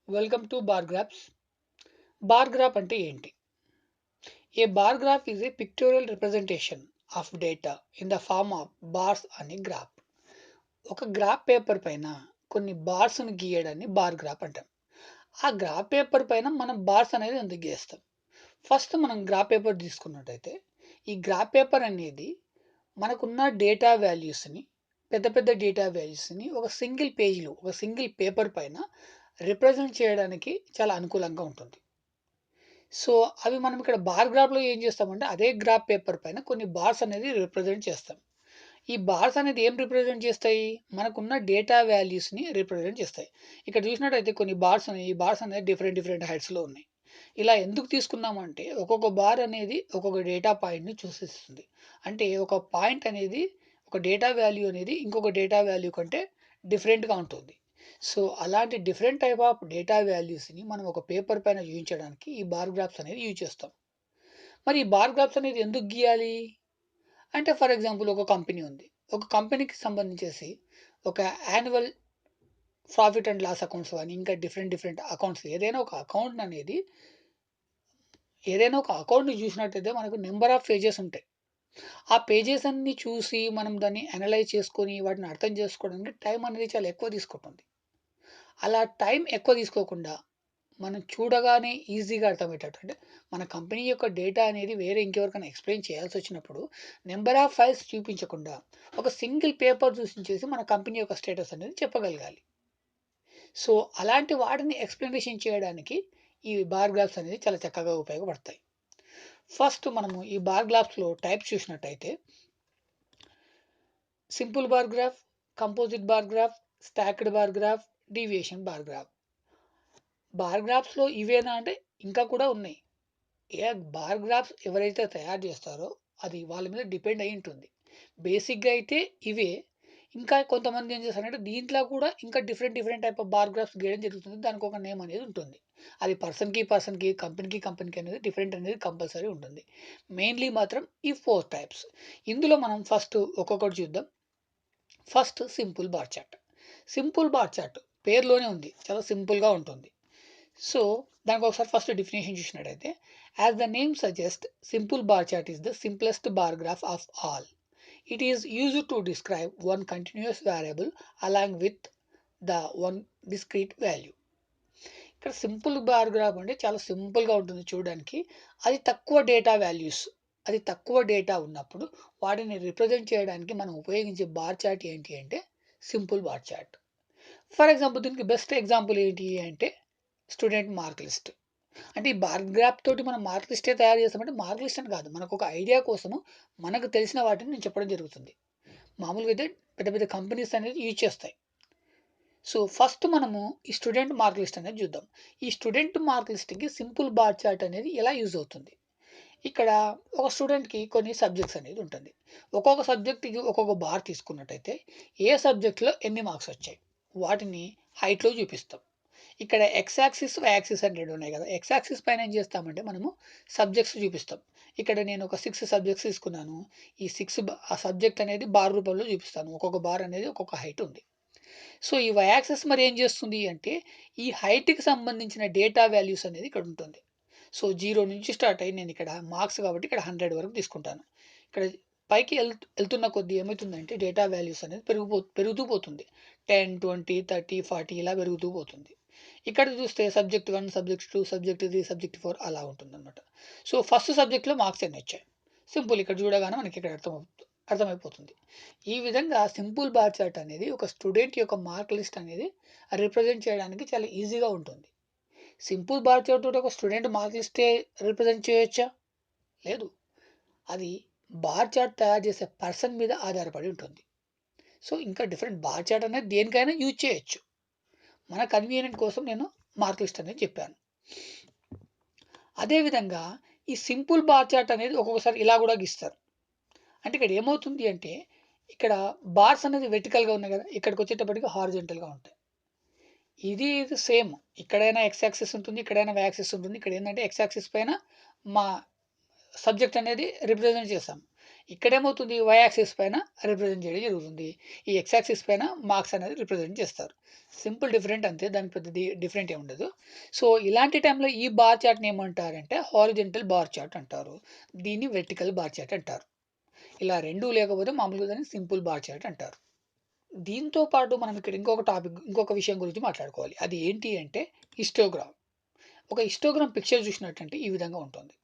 Welcome to bar graphs. Bar graph అంటే ఏంటి? A bar graph is a pictorial representation of data in the form of bars అని graph. ఒక graph paper పైన కొన్ని బార్స్ని గీయడాన్ని bar graph అంటాం. ఆ graph paper పైన మనం బార్స్ అనేది ఎందుకు గీస్తాం? ఫస్ట్ మనం గ్రాఫ్ పేపర్ తీసుకున్నట్టయితే ఈ గ్రాఫ్ పేపర్ అనేది మనకున్న డేటా వాల్యూస్ని పెద్ద పెద్ద డేటా వాల్యూస్ని ఒక సింగిల్ పేజ్లో ఒక సింగిల్ పేపర్ పైన రిప్రజెంట్ చేయడానికి చాలా అనుకూలంగా ఉంటుంది. సో, అవి మనం ఇక్కడ బార్ గ్రాఫ్‌లో ఏం చేస్తామంటే, అదే గ్రాఫ్ పేపర్ పైన కొన్ని బార్స్ అనేది రిప్రజెంట్ చేస్తాం. ఈ బార్స్ అనేది ఏం రిప్రజెంట్ చేస్తాయి? మనకున్న డేటా వాల్యూస్‌ని రిప్రజెంట్ చేస్తాయి. ఇక్కడ చూసినట్టయితే కొన్ని బార్స్ ఉన్నాయి. ఈ బార్స్ అనేది డిఫరెంట్ డిఫరెంట్ హైట్స్‌లో ఉన్నాయి. ఇలా ఎందుకు తీసుకున్నామంటే, ఒక్కొక్క బార్ అనేది ఒక్కొక్క డేటా పాయింట్‌ని సూచిస్తుంది. అంటే ఒక పాయింట్ అనేది ఒక డేటా వాల్యూ అనేది ఇంకొక డేటా వాల్యూ కంటే డిఫరెంట్‌గా ఉంటుంది. సో, అలాంటి డిఫరెంట్ టైప్ ఆఫ్ డేటా వాల్యూస్‌ని మనం ఒక పేపర్ పైన చూయించడానికి ఈ బార్ గ్రాఫ్స్ అనేది యూజ్ చేస్తాం. మరి ఈ బార్ గ్రాఫ్స్ అనేది ఎందుకు గీయాలి? అంటే ఫర్ ఎగ్జాంపుల్ ఒక కంపెనీ ఉంది. ఒక కంపెనీకి సంబంధించేసి ఒక annual profit and loss accounts గాని, ఇంకా డిఫరెంట్ డిఫరెంట్ అకౌంట్స్ ఏదైనా ఒక అకౌంట్‌ని చూసినట్టయితే మనకు నంబర్ ఆఫ్ పేజెస్ ఉంటాయి. ఆ పేజెస్ అన్నీ చూసి మనం దాన్ని అనలైజ్ చేసుకొని వాటిని అర్థం చేసుకోవడానికి టైం అనేది చాలా ఎక్కువ తీసుకుంటుంది. అలా టైం ఎక్కువ తీసుకోకుండా మనం చూడగానే ఈజీగా అర్థమయ్యేటట్టు అంటే మన కంపెనీ యొక్క డేటా అనేది వేరే ఇంకెవరికైనా ఎక్స్‌ప్లెయిన్ చేయాల్సొచ్చినప్పుడు నంబర్ ఆఫ్ ఫైల్స్ చూపించకుండా ఒక సింగిల్ పేపర్ చూసించేసి మన కంపెనీ యొక్క స్టేటస్ అనేది చెప్పగలగాలి. సో, అలాంటి వాటిని ఎక్స్‌ప్లనేషన్ చేయడానికి ఈ బార్ గ్రాఫ్స్ అనేది చాలా చక్కగా ఉపయోగపడతాయి. ఫస్ట్ మనము ఈ బార్ గ్రాఫ్స్‌లో టైప్స్ చూసినట్టయితే simple bar graph, composite bar graph, stacked bar graph, deviation bar graph. Bar గ్రాఫ్స్‌లో ఇవేనా అంటే ఇంకా కూడా ఉన్నాయి. బార్ గ్రాఫ్స్ ఎవరైతే తయారు చేస్తారో అది వాళ్ళ మీద డిపెండ్ అయ్యి ఉంటుంది. బేసిక్‌గా అయితే ఇవే. ఇంకా కొంతమంది ఏం చేస్తారంటే దీంట్లో కూడా ఇంకా different different type of bar graphs గీయడం జరుగుతుంది. దానికి ఒక నేమ్ అనేది ఉంటుంది. అది పర్సన్‌కి, కంపెనీకి అనేది డిఫరెంట్ అనేది కంపల్సరీ ఉంటుంది. మెయిన్‌లీ మాత్రం ఈ 4 టైప్స్. ఇందులో మనం ఫస్ట్ ఒక్కొక్కటి చూద్దాం. First simple bar chart. Simple bar chart పేరులోనే ఉంది. చాలా సింపుల్‌గా ఉంటుంది. సో, దానికి ఒకసారి ఫస్ట్ డెఫినిషన్ చూసినట్టయితే, as the name suggest simple bar chart is the simplest bar graph of all. It is used to describe one continuous variable along with the one discrete value. ఇక్కడ simple bar graph అంటే చాలా సింపుల్‌గా ఉంటుంది చూడడానికి. అది తక్కువ data values. అది తక్కువ డేటా ఉన్నప్పుడు వాటిని రిప్రజెంట్ చేయడానికి మనం ఉపయోగించే బార్ చార్ట్ ఏంటి అంటే simple bar chart. For example దీనికి బెస్ట్ ఎగ్జాంపుల్ ఏంటి అంటే స్టూడెంట్ మార్క్ లిస్ట్. అంటే ఈ బార్ గ్రాఫ్ తోటి మనం మార్క్ లిస్టే తయారు చేస్తామంటే మార్క్ లిస్ట్ అని కాదు. మనకు ఒక ఐడియా కోసము మనకు తెలిసిన వాటిని నేను చెప్పడం జరుగుతుంది. మామూలుగా అయితే పెద్ద పెద్ద కంపెనీస్ అనేది యూజ్ చేస్తాయి. సో, ఫస్ట్ మనము ఈ స్టూడెంట్ మార్క్ లిస్ట్ అనేది చూద్దాం. ఈ స్టూడెంట్ మార్క్ లిస్ట్‌కి సింపుల్ బార్ చార్ట్ అనేది ఎలా యూజ్ అవుతుంది? ఇక్కడ ఒక స్టూడెంట్‌కి కొన్ని సబ్జెక్ట్స్ అనేది ఉంటుంది. ఒక్కొక్క సబ్జెక్ట్‌కి ఒక్కొక్క బార్ తీసుకున్నట్టయితే ఏ సబ్జెక్ట్‌లో ఎన్ని మార్క్స్ వచ్చాయి? వాటిని హైట్‌లో చూపిస్తాం. ఇక్కడ ఎక్స్ యాక్సిస్, వై యాక్సిస్ అని 2 ఉన్నాయి కదా! ఎక్స్ యాక్సిస్ పైన ఏం చేస్తామంటే మనము సబ్జెక్ట్స్ చూపిస్తాం. ఇక్కడ నేను ఒక 6 సబ్జెక్ట్స్ తీసుకున్నాను. ఈ 6 ఆ సబ్జెక్ట్ అనేది బార్ రూపంలో చూపిస్తాను. ఒక్కొక్క బార్ అనేది ఒక్కొక్క హైట్ ఉంది. సో, ఈ వై యాక్సిస్ మరి ఏం చేస్తుంది అంటే ఈ హైట్‌కి సంబంధించిన డేటా వాల్యూస్ అనేది ఇక్కడ ఉంటుంది. సో, 0 నుంచి స్టార్ట్ అయ్యి నేను ఇక్కడ మార్క్స్ కాబట్టి ఇక్కడ 100 వరకు తీసుకుంటాను. ఇక్కడ పైకి ఎళ్తున్న కొద్దీ ఏమైతుందంటే డేటా వాల్యూస్ అనేది పెరుగుతూ పోతుంది. 10, 20, 30, 40 ఇలా పెరుగుతూ పోతుంది. ఇక్కడ చూస్తే సబ్జెక్ట్ 1, సబ్జెక్ట్ 2, సబ్జెక్ట్ 3, సబ్జెక్ట్ 4 అలా ఉంటుందన్నమాట. సో, ఫస్ట్ సబ్జెక్ట్‌లో మార్క్స్ ఎన్నొచ్చాయి? సింపుల్ ఇక్కడ చూడగానే మనకి ఇక్కడ అర్థమైపోతుంది. ఈ విధంగా సింపుల్ బార్ చార్ట్ అనేది ఒక స్టూడెంట్ యొక్క మార్క్ లిస్ట్ అనేది రిప్రజెంట్ చేయడానికి చాలా ఈజీగా ఉంటుంది. సింపుల్ బార్ చార్ట్ తోటి ఒక స్టూడెంట్ మార్క్ లిస్టే రిప్రజెంట్ చేయొచ్చా? లేదు. అది బార్ చార్ట్ తయారు చేసే పర్సన్ మీద ఆధారపడి ఉంటుంది. సో, ఇంకా డిఫరెంట్ బార్ చార్ట్ అనేది దేనికైనా యూజ్ చేయొచ్చు. మన కన్వీనియంట్ కోసం నేను మార్క్ లిస్ట్ అనేది చెప్పాను. అదే విధంగా ఈ సింపుల్ బార్ చార్ట్ అనేది ఒక్కొక్కసారి ఇలా కూడా గీస్తారు. అంటే ఇక్కడ ఏమవుతుంది అంటే ఇక్కడ బార్స్ అనేది వెర్టికల్‌గా ఉన్నాయి కదా! ఇక్కడికొచ్చేటప్పటికి హారిజాంటల్‌గా ఉంటాయి. ఇది సేమ్. ఇక్కడైనా ఎక్స్ యాక్సిస్ ఉంటుంది. ఇక్కడైనా వై యాక్సిస్ ఉంటుంది. ఇక్కడ ఏందంటే ఎక్స్ యాక్సిస్ పైన మా సబ్జెక్ట్ అనేది రిప్రజెంట్ చేసాం. ఇక్కడేమవుతుంది వై యాక్సిస్ పైన రిప్రజెంట్ చేయడం జరుగుతుంది. ఈ ఎక్స్ యాక్సిస్ పైన మార్క్స్ అనేది రిప్రజెంట్ చేస్తారు. సింపుల్ డిఫరెంట్ అంతే, దానికి పెద్ద డిఫరెంట్ ఏమి ఉండదు. సో ఇలాంటి టైంలో ఈ బార్ చార్ట్ని ఏమంటారంటే హారిజెంటల్ బార్ చార్ట్ అంటారు. దీన్ని వెర్టికల్ బార్ చార్ట్ అంటారు. ఇలా రెండు లేకపోతే మామూలుగా దాన్ని సింపుల్ బార్ చార్ట్ అంటారు. దీంతో పాటు మనం ఇక్కడ ఇంకొక విషయం గురించి మాట్లాడుకోవాలి. అది ఏంటి అంటే హిస్టోగ్రామ్. ఒక హిస్టోగ్రామ్ పిక్చర్ చూసినట్టంటే ఈ విధంగా ఉంటుంది.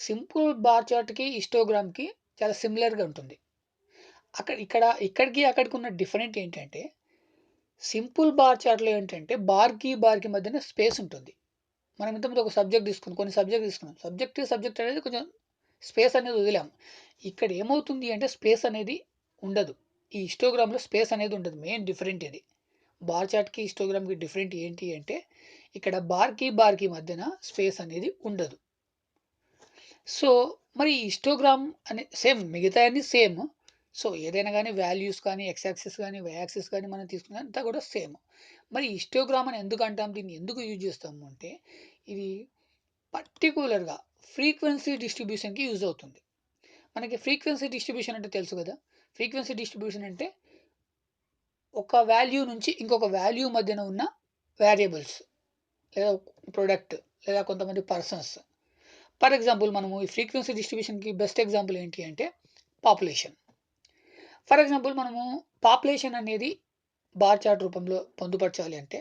సింపుల్ బార్ చార్ట్కి హిస్టోగ్రామ్కి చాలా సిమిలర్గా ఉంటుంది. ఇక్కడికి అక్కడికి ఉన్న డిఫరెంట్ ఏంటంటే సింపుల్ బార్ చార్ట్లో ఏంటంటే బార్కి మధ్యన స్పేస్ ఉంటుంది. మనం ఇంతకుముందు ఒక సబ్జెక్ట్ తీసుకున్నాం, కొన్ని సబ్జెక్ట్ తీసుకున్నాం, సబ్జెక్ట్ అనేది కొంచెం స్పేస్ అనేది వదిలాం. ఇక్కడ ఏమవుతుంది అంటే స్పేస్ అనేది ఉండదు. ఈ హిస్టోగ్రామ్లో స్పేస్ అనేది ఉండదు. మెయిన్ డిఫరెంట్ ఇది. బార్ చార్ట్కి హిస్టోగ్రామ్కి డిఫరెంట్ ఏంటి అంటే ఇక్కడ బార్కి మధ్యన స్పేస్ అనేది ఉండదు. సో మరి హిస్టోగ్రామ్ అనే సేమ్, మిగతా అన్ని సేమ్. సో ఏదైనా కానీ వాల్యూస్ కానీ ఎక్స్ యాక్సిస్ కానీ వై యాక్సిస్ కానీ మనం తీసుకున్న అంతా కూడా సేమ్. మరి హిస్టోగ్రామ్ అని ఎందుకు అంటాం, దీన్ని ఎందుకు యూజ్ చేస్తాము అంటే ఇది పర్టికులర్గా ఫ్రీక్వెన్సీ డిస్ట్రిబ్యూషన్కి యూజ్ అవుతుంది. మనకి ఫ్రీక్వెన్సీ డిస్ట్రిబ్యూషన్ అంటే తెలుసు కదా. ఫ్రీక్వెన్సీ డిస్ట్రిబ్యూషన్ అంటే ఒక వాల్యూ నుంచి ఇంకొక వాల్యూ మధ్యన ఉన్న వేరియబుల్స్ లేదా ప్రొడక్ట్ లేదా కొంతమంది పర్సన్స్. ఫర్ ఎగ్జాంపుల్ మనము ఈ ఫ్రీక్వెన్సీ డిస్ట్రిబ్యూషన్కి బెస్ట్ ఎగ్జాంపుల్ ఏంటి అంటే పాపులేషన్. ఫర్ ఎగ్జాంపుల్ మనము పాపులేషన్ అనేది బార్ చార్ట్ రూపంలో పొందుపరచాలి అంటే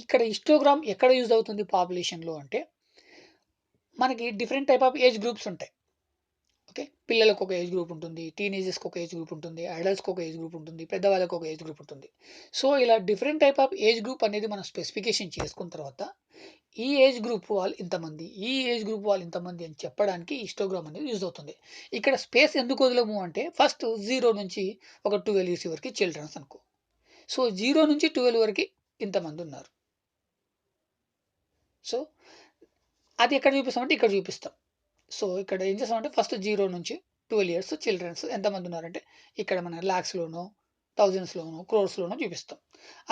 ఇక్కడ హిస్టోగ్రామ్ ఎక్కడ యూజ్ అవుతుంది పాపులేషన్లో అంటే మనకి different type of age groups ఉంటాయి. ఓకే, పిల్లలకు ఒక ఏజ్ గ్రూప్ ఉంటుంది, టీనేజర్స్కి ఒక ఏజ్ గ్రూప్ ఉంటుంది, అడల్ట్స్కి ఒక ఏజ్ గ్రూప్ ఉంటుంది, పెద్దవాళ్ళకి ఒక ఏజ్ గ్రూప్ ఉంటుంది. సో ఇలా different type of age group అనేది మనం స్పెసిఫికేషన్ చేసుకున్న తర్వాత ఈ ఏజ్ గ్రూప్ వాళ్ళు ఇంతమంది, ఈ ఏజ్ గ్రూప్ వాళ్ళు ఇంతమంది అని చెప్పడానికి హిస్టోగ్రామ్ అనేది యూజ్ అవుతుంది. ఇక్కడ స్పేస్ ఎందుకు వదలము అంటే ఫస్ట్ 0 నుంచి ఒక 12 ఇయర్స్ వరకు చిల్డ్రన్స్ అనుకో. సో 0 నుంచి 12 వరకు ఇంతమంది ఉన్నారు. సో అది ఎక్కడ చూపిస్తామంటే ఇక్కడ చూపిస్తాం. సో ఇక్కడ ఏం చేస్తామంటే ఫస్ట్ 0 నుంచి 12 ఇయర్స్ చిల్డ్రన్స్ ఎంతమంది ఉన్నారంటే ఇక్కడ మన ల్యాక్స్లోనో, థౌజండ్స్లోనో, క్రోర్స్లోనో చూపిస్తాం.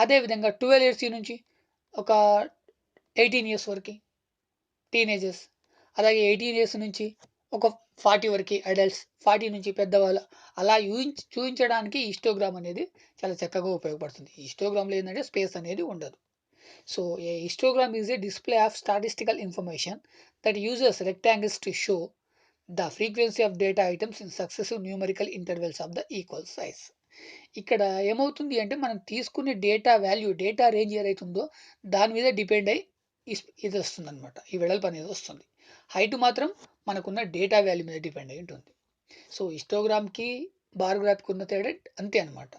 అదేవిధంగా 12 ఇయర్స్ నుంచి ఒక 18 ఇయర్స్ వరకు టీనేజర్స్, అలాగే 18 ఇయర్స్ నుంచి ఒక 40 వరకు అడల్ట్స్, 40 నుంచి పెద్దవాళ్ళు, అలా చూపించడానికి హిస్టోగ్రామ్ అనేది చాలా చక్కగా ఉపయోగపడుతుంది. హిస్టోగ్రామ్లో ఏంటంటే స్పేస్ అనేది ఉండదు. So a histogram is a display of statistical information that uses rectangles to show the frequency of data items in successive numerical intervals of the equal size. ఇక్కడ ఏమవుతుంది అంటే మనం తీసుకునే డేటా వాల్యూ, డేటా రేంజ్ ఏదైతుందో దాని మీద depend అయ్యి ఇది వస్తుంది అనమాట. ఈ వెడల్పు అనేది వస్తుంది. హైట్ మాత్రం మనకున్న డేటా వాల్యూ మీద డిపెండ్ అయి ఉంటుంది. సో హిస్టోగ్రామ్కి బార్గ్రాఫ్కి ఉన్న తేడా అంతే అనమాట.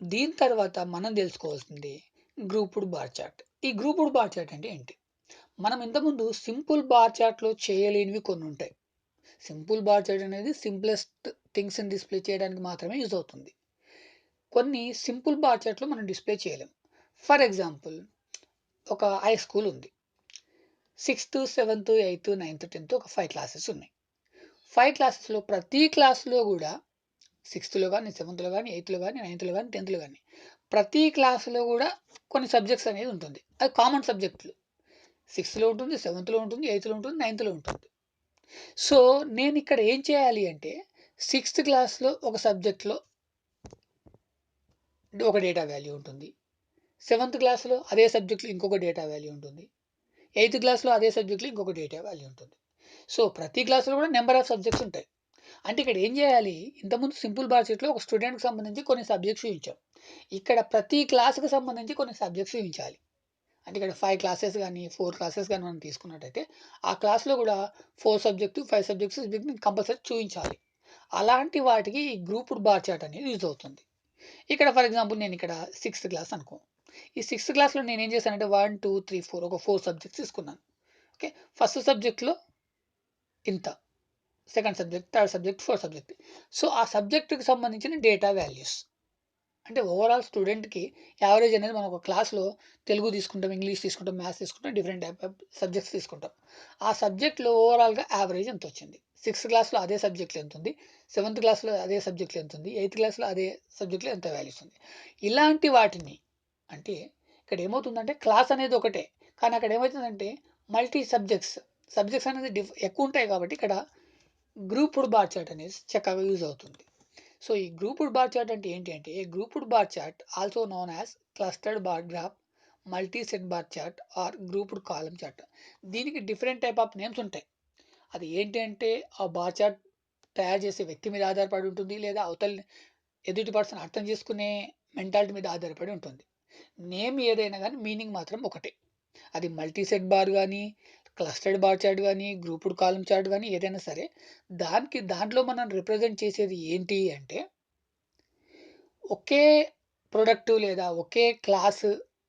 దీని తర్వాత మనం తెలుసుకోవాల్సింది గ్రూప్డ్ బార్ చార్ట్. ఈ గ్రూప్డ్ బార్ చార్ట్ అంటే ఏంటి? మనం ఇంతకుముందు సింపుల్ బార్ చార్ట్లో చేయలేనివి కొన్ని ఉంటాయి. సింపుల్ బార్ చార్ట్ అనేది సింప్లెస్ట్ థింగ్స్ని డిస్ప్లే చేయడానికి మాత్రమే యూజ్ అవుతుంది. కొన్ని సింపుల్ బార్ చార్ట్లో మనం డిస్ప్లే చేయలేం. ఫర్ ఎగ్జాంపుల్ ఒక హై స్కూల్ ఉంది. 6th, 7th, 8th, 9th, 10th ఒక 5 క్లాసెస్ ఉన్నాయి. 5 క్లాసెస్లో ప్రతి క్లాస్లో కూడా 6th కానీ 7th కానీ 8th కానీ 9th కానీ 10th కానీ ప్రతి క్లాసులో కూడా కొన్ని సబ్జెక్ట్స్ అనేది ఉంటుంది. అది కామన్ సబ్జెక్టులు. 6th ఉంటుంది, 7th ఉంటుంది, 8th ఉంటుంది, 9th ఉంటుంది. సో నేను ఇక్కడ ఏం చేయాలి అంటే 6th క్లాస్లో ఒక సబ్జెక్ట్లో ఒక డేటా వాల్యూ ఉంటుంది, 7th క్లాస్లో అదే సబ్జెక్ట్లో ఇంకొక డేటా వాల్యూ ఉంటుంది, 8th క్లాస్లో అదే సబ్జెక్ట్లో ఇంకొక డేటా వాల్యూ ఉంటుంది. సో ప్రతి క్లాస్లో కూడా నెంబర్ ఆఫ్ సబ్జెక్ట్స్ ఉంటాయి. అంటే ఇక్కడ ఏం చేయాలి, ఇంతకుముందు సింపుల్ బార్ చార్ట్లో ఒక స్టూడెంట్కి సంబంధించి కొన్ని సబ్జెక్ట్స్ చూపించాం. ఇక్కడ ప్రతి క్లాస్కి సంబంధించి కొన్ని సబ్జెక్ట్స్ చూపించాలి. అంటే ఇక్కడ 5 క్లాసెస్ కానీ 4 క్లాసెస్ కానీ మనం తీసుకున్నట్టయితే ఆ క్లాస్లో కూడా 4 సబ్జెక్టు 5 సబ్జెక్ట్స్ కంపల్సరీ చూపించాలి. అలాంటి వాటికి ఈ గ్రూప్డ్ బార్ చార్ట్ అనేది యూజ్ అవుతుంది. ఇక్కడ ఫర్ ఎగ్జాంపుల్ నేను ఇక్కడ 6th క్లాస్ అనుకో. ఈ 6th క్లాస్లో నేను ఏం చేశానంటే 1, 2, 3, 4 ఒక 4 సబ్జెక్ట్స్ తీసుకున్నాను. ఓకే, ఫస్ట్ సబ్జెక్ట్లో ఇంత, second subject, third subject, fourth subject. So ఆ సబ్జెక్టుకి సంబంధించిన డేటా వాల్యూస్ అంటే ఓవరాల్ స్టూడెంట్కి యావరేజ్ అనేది మనం ఒక క్లాస్లో తెలుగు తీసుకుంటాం, ఇంగ్లీష్ తీసుకుంటాం, మ్యాథ్స్ తీసుకుంటాం, డిఫరెంట్ టైప్ ఆఫ్ సబ్జెక్ట్స్ తీసుకుంటాం. ఆ సబ్జెక్ట్లో ఓవరాల్గా యావరేజ్ ఎంత వచ్చింది, 6th క్లాస్లో అదే సబ్జెక్ట్లో ఎంత ఉంది, 7th క్లాస్లో అదే సబ్జెక్ట్లో ఎంత ఉంది, 8th క్లాస్లో అదే సబ్జెక్ట్లో ఎంత వాల్యూస్ ఉంది. ఇలాంటి వాటిని అంటే ఇక్కడ ఏమవుతుందంటే క్లాస్ అనేది ఒకటే, కానీ అక్కడ ఏమవుతుందంటే మల్టీ సబ్జెక్ట్స్ అనేది ఎక్కువ ఉంటాయి కాబట్టి ఇక్కడ గ్రూప్డ్ బార్ చార్ట్ అనేది చక్కగా యూజ్ అవుతుంది. సో ఈ గ్రూప్డ్ బార్ చార్ట్ అంటే ఏంటి అంటే grouped bar chart also known as clustered bar graph, multi set bar chart or grouped column chart. దీనికి డిఫరెంట్ టైప్ ఆఫ్ నేమ్స్ ఉంటాయి. అది ఏంటి అంటే ఆ బార్ చార్ట్ తయారు చేసే వ్యక్తి మీద ఆధారపడి ఉంటుంది, లేదా అవతల ఎదుటి పర్సన్ అర్థం చేసుకునే మెంటాలిటీ మీద ఆధారపడి ఉంటుంది. నేమ్ ఏదైనా కానీ మీనింగ్ మాత్రం ఒకటే. అది మల్టీ సెట్ బార్ కానీ, క్లస్టర్డ్ బార్ చార్ట్ కానీ, గ్రూప్డ్ కాలమ్ చార్ట్ కానీ ఏదైనా సరే దాంట్లో మనం రిప్రజెంట్ చేసేది ఏంటి అంటే ఒకే ప్రొడక్ట్ లేదా ఒకే క్లాస్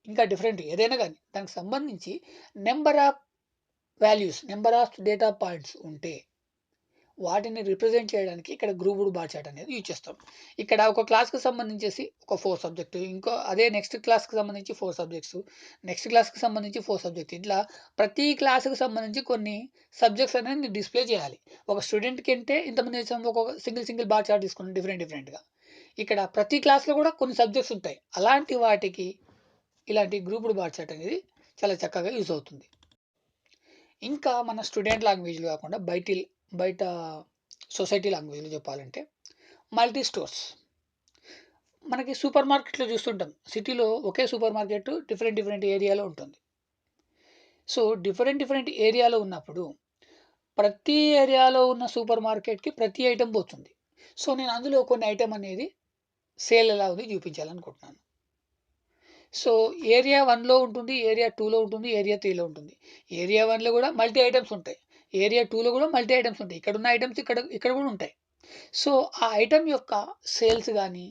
ఇంకా డిఫరెంట్ ఏదైనా కానీ దానికి సంబంధించి number of values, number of data points ఉంటే వాటిని రిప్రజెంట్ చేయడానికి ఇక్కడ గ్రూప్డ్ బార్ చార్ట్ అనేది యూజ్ చేస్తాం. ఇక్కడ ఒక క్లాస్కి సంబంధించేసి ఒక 4 సబ్జెక్టు, ఇంకో అదే నెక్స్ట్ క్లాస్కి సంబంధించి 4 సబ్జెక్ట్స్, నెక్స్ట్ క్లాస్కి సంబంధించి 4 సబ్జెక్ట్స్, ఇట్లా ప్రతి క్లాస్కి సంబంధించి కొన్ని సబ్జెక్ట్స్ అనేది డిస్ప్లే చేయాలి. ఒక స్టూడెంట్కి అంటే ఇంతమంది ఒక సింగిల్ బార్ చార్ట్ తీసుకుని డిఫరెంట్గా ఇక్కడ ప్రతి క్లాస్లో కూడా కొన్ని సబ్జెక్ట్స్ ఉంటాయి. అలాంటి వాటికి ఇలాంటి గ్రూప్డ్ బార్ చార్ట్ అనేది చాలా చక్కగా యూజ్ అవుతుంది. ఇంకా మన స్టూడెంట్ లాంగ్వేజ్లో కాకుండా బయట సొసైటీ లాంగ్వేజ్లో చెప్పాలంటే మల్టీ స్టోర్స్. మనకి సూపర్ మార్కెట్లో చూస్తుంటాం. సిటీలో ఒకే సూపర్ మార్కెట్ డిఫరెంట్ ఏరియాలో ఉంటుంది. సో డిఫరెంట్ ఏరియాలో ఉన్నప్పుడు ప్రతి ఏరియాలో ఉన్న సూపర్ మార్కెట్కి ప్రతి ఐటెం పోతుంది. సో నేను అందులో కొన్ని ఐటెం అనేది సేల్ ఎలా ఉంది చూపించాలనుకుంటున్నాను. సో ఏరియా 1లో ఉంటుంది, ఏరియా 2లో ఉంటుంది, ఏరియా 3లో ఉంటుంది. ఏరియా 1లో కూడా మల్టీ ఐటమ్స్ ఉంటాయి. ఏరియా 2లో కూడా మల్టీ ఐటమ్స్ ఉంటాయి. ఇక్కడ ఉన్న ఐటమ్స్ ఇక్కడ కూడా ఉంటాయి. సో ఆ ఐటమ్ యొక్క సేల్స్ కానీ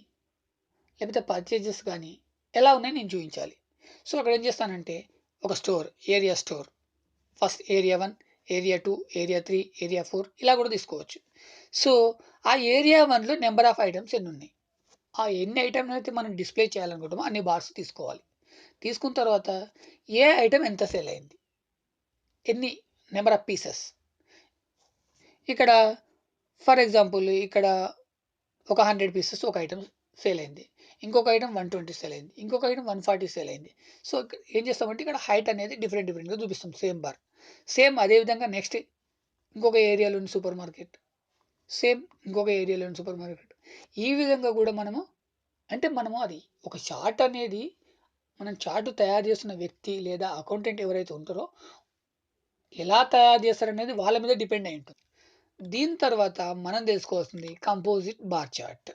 లేకపోతే పర్చేజెస్ కానీ ఎలా ఉన్నాయో నేను చూపించాలి. సో అక్కడ ఏం చేస్తానంటే ఒక area store, first area 1, area 2, area 3, area 4 ఇలా కూడా తీసుకోవచ్చు. సో ఆ ఏరియా 1లో నెంబర్ ఆఫ్ ఐటమ్స్ ఎన్ని ఉన్నాయి, ఆ ఎన్ని ఐటమ్స్ అయితే మనం డిస్ప్లే చేయాలనుకుంటామో అన్ని బార్స్ తీసుకోవాలి. తీసుకున్న తర్వాత ఏ ఐటమ్ ఎంత సేల్ అయింది, ఎన్ని నెంబర్ ఆఫ్ పీసెస్. ఇక్కడ ఫర్ ఎగ్జాంపుల్ ఇక్కడ ఒక 100 పీసెస్ ఒక ఐటమ్ సేల్ అయింది, ఇంకొక ఐటమ్ 120 సేల్ అయింది, ఇంకొక ఐటమ్ 140 సేల్ అయింది. సో ఏం చేస్తామంటే ఇక్కడ హైట్ అనేది డిఫరెంట్గా చూపిస్తాం సేమ్ బార్. సేమ్ అదేవిధంగా నెక్స్ట్ ఇంకొక ఏరియాలోని సూపర్ మార్కెట్, సేమ్ ఇంకొక ఏరియాలోని సూపర్ మార్కెట్. ఈ విధంగా కూడా మనము అది ఒక చార్ట్ అనేది మనం చార్ట్ తయారు చేస్తున్న వ్యక్తి లేదా అకౌంటెంట్ ఎవరైతే ఉంటారో ఎలా తయారు చేస్తారనేది వాళ్ళ మీద డిపెండ్ అయి ఉంటుంది. దీని తర్వాత మనం తెలుసుకోవాల్సింది composite bar chart.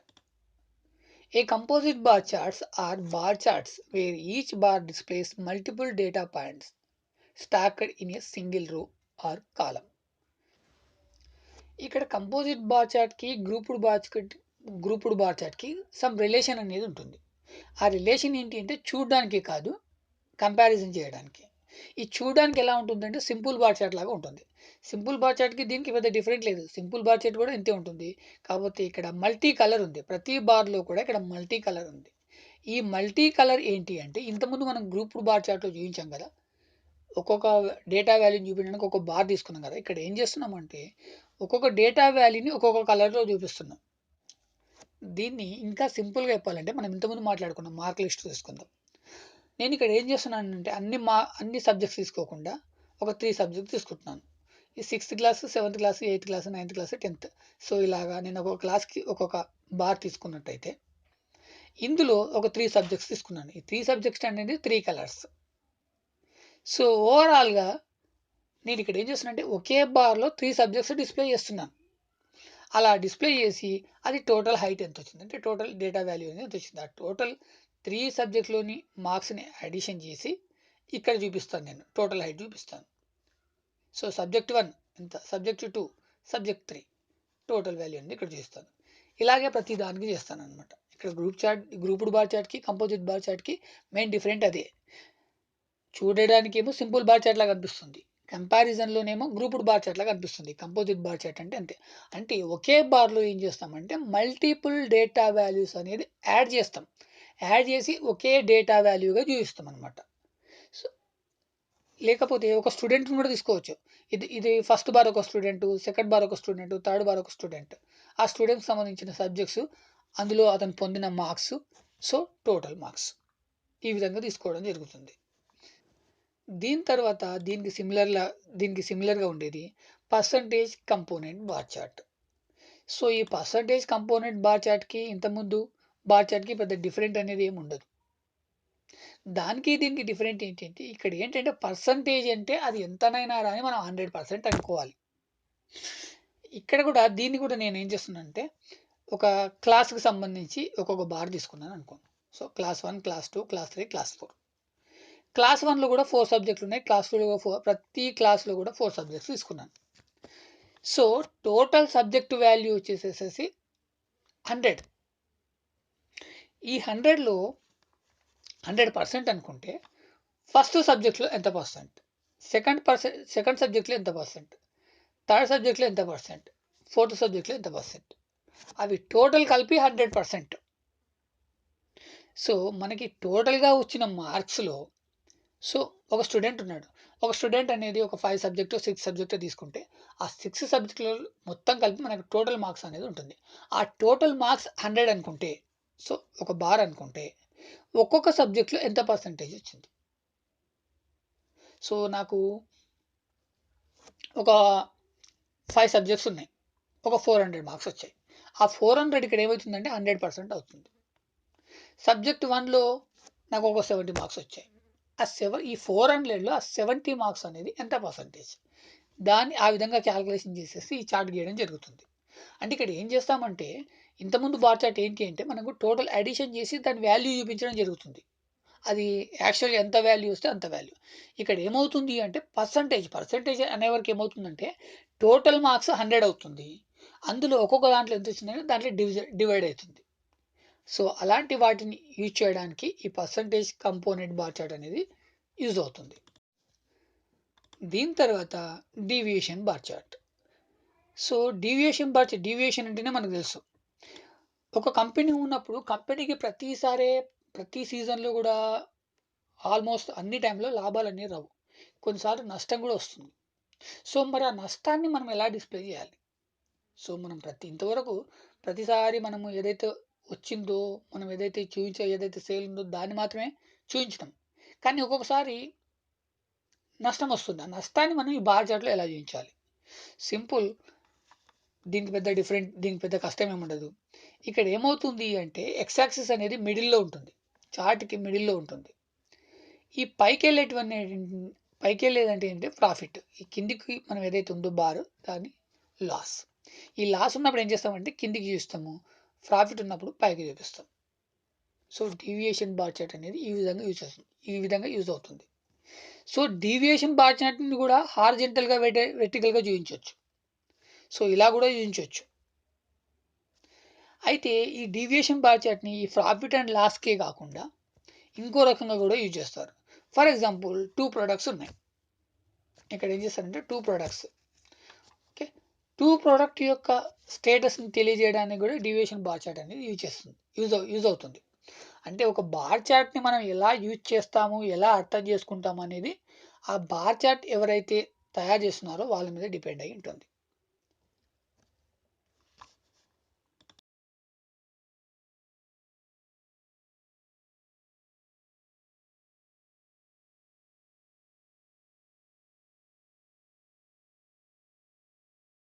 A composite bar charts are bar charts where each bar displays multiple data points stacked in a single row or column. ఇక్కడ కంపోజిట్ బార్ చార్ట్కి గ్రూప్డ్ బార్ చార్ట్కి సమ్ రిలేషన్ అనేది ఉంటుంది. ఆ రిలేషన్ ఏంటి అంటే చూడడానికి కాదు, కంపారిజన్ చేయడానికి. ఈ చూడడానికి ఎలా ఉంటుందంటే సింపుల్ బార్ చార్ట్ లాగా ఉంటుంది. సింపుల్ బార్ చార్ట్కి దీనికి పెద్ద డిఫరెంట్ లేదు. సింపుల్ బార్ చార్ట్ కూడా ఇంతే ఉంటుంది. కాకపోతే ఇక్కడ మల్టీ కలర్ ఉంది. ప్రతి బార్లో కూడా ఇక్కడ మల్టీ కలర్ ఉంది. ఈ మల్టీ కలర్ ఏంటి అంటే ఇంతకుముందు మనం గ్రూప్డ్ బార్ చార్ట్లో చూపించాం కదా, ఒక్కొక్క డేటా వాల్యూని చూపించడానికి ఒక బార్ తీసుకున్నాం కదా. ఇక్కడ ఏం చేస్తున్నామంటే ఒక్కొక్క డేటా వాల్యూని ఒక్కొక్క కలర్లో చూపిస్తున్నాం. దీన్ని ఇంకా సింపుల్గా చెప్పాలంటే మనం ఇంతకుముందు మాట్లాడుకున్నాం మార్క్ లిస్ట్ తీసుకుందాం. నేను ఇక్కడ ఏం చేస్తున్నానంటే అన్ని సబ్జెక్ట్స్ తీసుకోకుండా ఒక 3 సబ్జెక్ట్స్ తీసుకుంటున్నాను. ఈ 6th class, 7th class, 8th class, 9th class, 10th. So ఇలాగా నేను ఒక్కొక్క క్లాస్కి ఒక్కొక్క బార్ తీసుకున్నట్టయితే ఇందులో ఒక 3 సబ్జెక్ట్స్ తీసుకున్నాను. ఈ 3 సబ్జెక్ట్స్ అనేది 3 కలర్స్. సో ఓవరాల్గా నేను ఇక్కడ ఏం చేస్తున్నానంటే ఒకే బార్లో 3 సబ్జెక్ట్స్ డిస్ప్లే చేస్తున్నాను. అలా డిస్ప్లే చేసి అది టోటల్ హైట్ ఎంత వచ్చింది అంటే టోటల్ డేటా వాల్యూ అనేది ఎంత వచ్చింది. ఆ టోటల్ 3 సబ్జెక్ట్లోని మార్క్స్ని అడిషన్ చేసి ఇక్కడ చూపిస్తాను, నేను టోటల్ హైట్ చూపిస్తాను. సో సబ్జెక్ట్ 1 ఎంత, సబ్జెక్ట్ 2, సబ్జెక్ట్ 3 టోటల్ వాల్యూ అనేది ఇక్కడ చూపిస్తాను. ఇలాగే ప్రతి దానికి చేస్తాను అనమాట. ఇక్కడ గ్రూప్డ్ బార్ చార్ట్కి కంపోజిట్ బార్ చార్ట్కి మెయిన్ డిఫరెంట్ అదే. చూడడానికి ఏమో సింపుల్ బార్ చార్ట్ లాగా కనిపిస్తుంది, కంపారిజన్లోనేమో గ్రూప్డ్ బార్ చార్ట్ లాగా కనిపిస్తుంది. కంపోజిట్ బార్ చార్ట్ అంటే అంతే. అంటే ఒకే బార్లో ఏం చేస్తామంటే మల్టిపుల్ డేటా వాల్యూస్ అనేది యాడ్ చేస్తాం. యాడ్ చేసి ఒకే డేటా వాల్యూగా చూపిస్తాం అనమాట. సో లేకపోతే ఒక స్టూడెంట్ని కూడా తీసుకోవచ్చు. ఇది ఫస్ట్ బార్ ఒక స్టూడెంట్, సెకండ్ బార్ ఒక స్టూడెంట్, థర్డ్ బార్ ఒక స్టూడెంట్. ఆ స్టూడెంట్కి సంబంధించిన సబ్జెక్ట్స్, అందులో అతను పొందిన మార్క్స్, సో టోటల్ మార్క్స్ ఈ విధంగా తీసుకోవడం జరుగుతుంది. దీని తర్వాత దీనికి సిమిలర్గా ఉండేది percentage component bar chart. So ఈ పర్సంటేజ్ కంపోనెంట్ బార్ చార్ట్కి ఇంతకుముందు బార్ చార్ట్కి పెద్ద డిఫరెంట్ అనేది ఏమి ఉండదు. దానికి దీనికి డిఫరెంట్ ఏంటంటే ఇక్కడ ఏంటంటే పర్సంటేజ్ అంటే అది ఎంతనైనా రాని మనం 100% అనుకోవాలి. ఇక్కడ కూడా దీన్ని కూడా నేను ఏం చేస్తున్నానంటే ఒక క్లాస్కి సంబంధించి ఒక్కొక్క బార్ తీసుకున్నాను అనుకోండి. So class 1, class 2, class 3, class 4. Class 1లో కూడా 4 సబ్జెక్టులు ఉన్నాయి. క్లాస్ 2లో 4, ప్రతి క్లాస్లో కూడా 4 సబ్జెక్ట్స్ తీసుకున్నాను. సో టోటల్ సబ్జెక్ట్ వాల్యూ వచ్చేసేసి 100. ఈ 100లో 100% అనుకుంటే ఫస్ట్ సబ్జెక్ట్లో ఎంత పర్సెంట్, సెకండ్ సబ్జెక్ట్లో ఎంత పర్సెంట్, థర్డ్ సబ్జెక్ట్లో ఎంత పర్సెంట్, ఫోర్త్ సబ్జెక్ట్లో ఎంత పర్సెంట్, అవి టోటల్ కలిపి 100%. సో మనకి టోటల్గా వచ్చిన మార్క్స్లో సో ఒక స్టూడెంట్ ఉన్నాడు. ఒక స్టూడెంట్ అనేది ఒక 5 సబ్జెక్టు 6 సబ్జెక్టు తీసుకుంటే ఆ 6 సబ్జెక్టులో మొత్తం కలిపి మనకు టోటల్ మార్క్స్ అనేది ఉంటుంది. ఆ టోటల్ మార్క్స్ 100 అనుకుంటే సో ఒక బార్ అనుకుంటే ఒక్కొక్క సబ్జెక్ట్లో ఎంత పర్సెంటేజ్ వచ్చింది. సో నాకు ఒక 5 సబ్జెక్ట్స్ ఉన్నాయి. ఒక 400 మార్క్స్ వచ్చాయి. ఆ 400 ఇక్కడ ఏమవుతుందంటే 100% అవుతుంది. సబ్జెక్ట్ 1లో నాకు ఒక 70 మార్క్స్ వచ్చాయి. ఈ 400లో ఆ 70 మార్క్స్ అనేది ఎంత పర్సెంటేజ్, దాన్ని ఆ విధంగా క్యాలిక్యులేషన్ చేసేసి ఈ చార్ట్ గీయడం జరుగుతుంది. అంటే ఇక్కడ ఏం చేస్తామంటే ఇంతకుముందు బార్ చార్ట్ ఏంటి అంటే మనకు టోటల్ అడిషన్ చేసి దాని వాల్యూ చూపించడం జరుగుతుంది. అది యాక్చువల్గా ఎంత వాల్యూ వస్తే అంత వాల్యూ. ఇక్కడ ఏమవుతుంది అంటే పర్సంటేజ్ అనేవరకు ఏమవుతుందంటే టోటల్ మార్క్స్ 100 అవుతుంది. అందులో ఒక్కొక్క దాంట్లో ఎంత వచ్చిందంటే దాంట్లో డివైడ్ అవుతుంది. సో అలాంటి వాటిని యూజ్ చేయడానికి ఈ పర్సంటేజ్ కంపోనెంట్ బార్ చార్ట్ అనేది యూజ్ అవుతుంది. దీని తర్వాత deviation bar chart. So deviation అంటేనే మనకు తెలుసు. ఒక కంపెనీ ఉన్నప్పుడు కంపెనీకి ప్రతి సీజన్లో కూడా ఆల్మోస్ట్ అన్ని టైంలో లాభాలు అనేవి రావు. కొన్నిసార్లు నష్టం కూడా వస్తుంది. సో మరి ఆ నష్టాన్ని మనం ఎలా డిస్ప్లే చేయాలి? సో మనం ప్రతిసారి మనము ఏదైతే వచ్చిందో మనం ఏదైతే సేల్ ఉందో దాన్ని మాత్రమే చూపించడం. కానీ ఒక్కొక్కసారి నష్టం వస్తుంది. ఆ నష్టాన్ని మనం ఈ బార్ చార్ట్లో ఎలా చూపించాలి? సింపుల్. దీనికి పెద్ద కష్టం ఏముండదు. ఇక్కడ ఏమవుతుంది అంటే ఎక్స్ యాక్సిస్ అనేది మిడిల్లో ఉంటుంది. చార్ట్కి మిడిల్లో ఉంటుంది. ఈ పైకి వెళ్ళేదంటే ఏంటంటే ప్రాఫిట్. ఈ కిందికి మనం ఏదైతే ఉందో బార్ దాన్ని లాస్. ఈ లాస్ ఉన్నప్పుడు ఏం చేస్తామంటే కిందికి చూస్తాము, ప్రాఫిట్ ఉన్నప్పుడు పైకి చూపిస్తాం. సో డీవియేషన్ బార్ చార్ట్ అనేది ఈ విధంగా యూజ్ అవుతుంది. సో డీవియేషన్ బార్ చార్ట్ని కూడా హారిజంటల్గా వెర్టికల్గా చూపించవచ్చు. సో ఇలా కూడా చూపించవచ్చు. అయితే ఈ డీవియేషన్ బార్ చార్ట్ని ఈ ప్రాఫిట్ అండ్ లాస్కే కాకుండా ఇంకో రకంగా కూడా యూజ్ చేస్తారు. ఫర్ ఎగ్జాంపుల్ 2 ప్రొడక్ట్స్ ఉన్నాయి. ఇక్కడ ఏం చేస్తారంటే 2 ప్రొడక్ట్స్, ఓకే, 2 ప్రోడక్ట్ యొక్క స్టేటస్ని తెలియజేయడానికి కూడా డీవియేషన్ బార్ చార్ట్ అనేది యూజ్ అవుతుంది. అంటే ఒక బార్ చార్ట్ని మనం ఎలా యూజ్ చేస్తాము, ఎలా అర్థం చేసుకుంటాము అనేది ఆ బార్ చార్ట్ ఎవరైతే తయారు చేస్తున్నారో వాళ్ళ మీద డిపెండ్ అయి ఉంటుంది.